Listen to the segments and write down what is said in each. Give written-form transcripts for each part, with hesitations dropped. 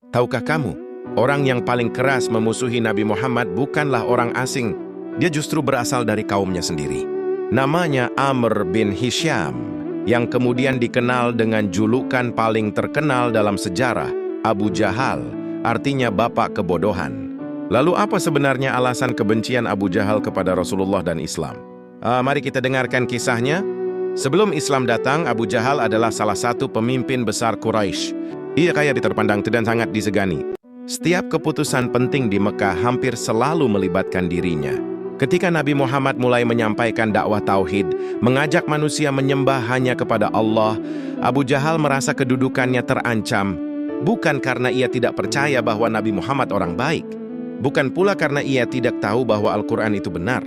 Tahukah kamu, orang yang paling keras memusuhi Nabi Muhammad bukanlah orang asing. Dia justru berasal dari kaumnya sendiri. Namanya Amr bin Hisham, yang kemudian dikenal dengan julukan paling terkenal dalam sejarah, Abu Jahal, artinya bapak kebodohan. Lalu apa sebenarnya alasan kebencian Abu Jahal kepada Rasulullah dan Islam? Mari kita dengarkan kisahnya. Sebelum Islam datang, Abu Jahal adalah salah satu pemimpin besar Quraisy. Ia kaya diterpandang dan sangat disegani. Setiap keputusan penting di Mekah hampir selalu melibatkan dirinya. Ketika Nabi Muhammad mulai menyampaikan dakwah tauhid, mengajak manusia menyembah hanya kepada Allah, Abu Jahal merasa kedudukannya terancam, bukan karena ia tidak percaya bahwa Nabi Muhammad orang baik, bukan pula karena ia tidak tahu bahwa Al-Quran itu benar,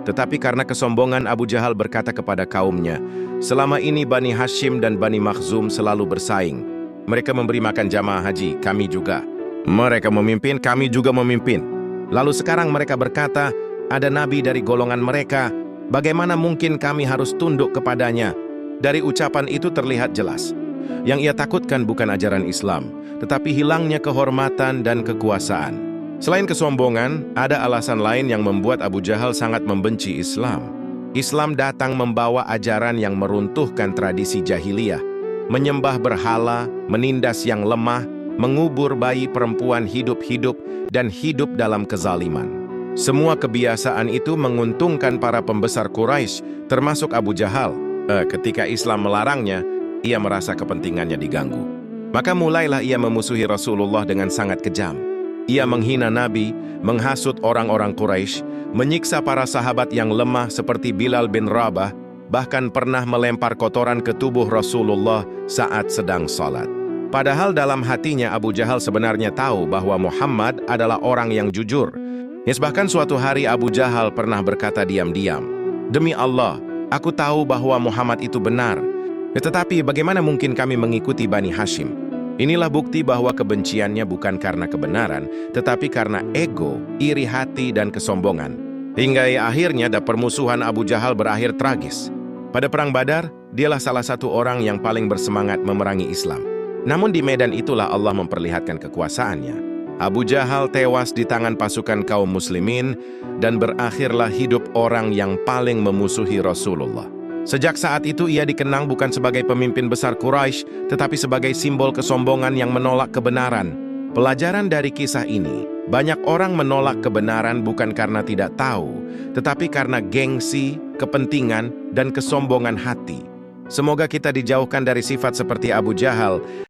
tetapi karena kesombongan. Abu Jahal berkata kepada kaumnya, "Selama ini Bani Hashim dan Bani Makhzum selalu bersaing. Mereka memberi makan jamaah haji, kami juga. Mereka memimpin, kami juga memimpin. Lalu sekarang mereka berkata, ada nabi dari golongan mereka, bagaimana mungkin kami harus tunduk kepadanya?" Dari ucapan itu terlihat jelas, yang ia takutkan bukan ajaran Islam, tetapi hilangnya kehormatan dan kekuasaan. Selain kesombongan, ada alasan lain yang membuat Abu Jahal sangat membenci Islam. Islam datang membawa ajaran yang meruntuhkan tradisi jahiliyah, menyembah berhala, menindas yang lemah, mengubur bayi perempuan hidup-hidup, dan hidup dalam kezaliman. Semua kebiasaan itu menguntungkan para pembesar Quraisy, termasuk Abu Jahal. Ketika Islam melarangnya, ia merasa kepentingannya diganggu. Maka mulailah ia memusuhi Rasulullah dengan sangat kejam. Ia menghina Nabi, menghasut orang-orang Quraisy, menyiksa para sahabat yang lemah seperti Bilal bin Rabah, bahkan pernah melempar kotoran ke tubuh Rasulullah saat sedang salat. Padahal dalam hatinya Abu Jahal sebenarnya tahu bahwa Muhammad adalah orang yang jujur. Bahkan suatu hari Abu Jahal pernah berkata diam-diam, "Demi Allah, aku tahu bahwa Muhammad itu benar. Tetapi bagaimana mungkin kami mengikuti Bani Hashim?" Inilah bukti bahwa kebenciannya bukan karena kebenaran, tetapi karena ego, iri hati, dan kesombongan. Hingga akhirnya permusuhan Abu Jahal berakhir tragis. Pada Perang Badar, dialah salah satu orang yang paling bersemangat memerangi Islam. Namun di medan itulah Allah memperlihatkan kekuasaannya. Abu Jahal tewas di tangan pasukan kaum muslimin, dan berakhirlah hidup orang yang paling memusuhi Rasulullah. Sejak saat itu ia dikenang bukan sebagai pemimpin besar Quraisy, tetapi sebagai simbol kesombongan yang menolak kebenaran. Pelajaran dari kisah ini, banyak orang menolak kebenaran bukan karena tidak tahu, tetapi karena gengsi, kepentingan, dan kesombongan hati. Semoga kita dijauhkan dari sifat seperti Abu Jahal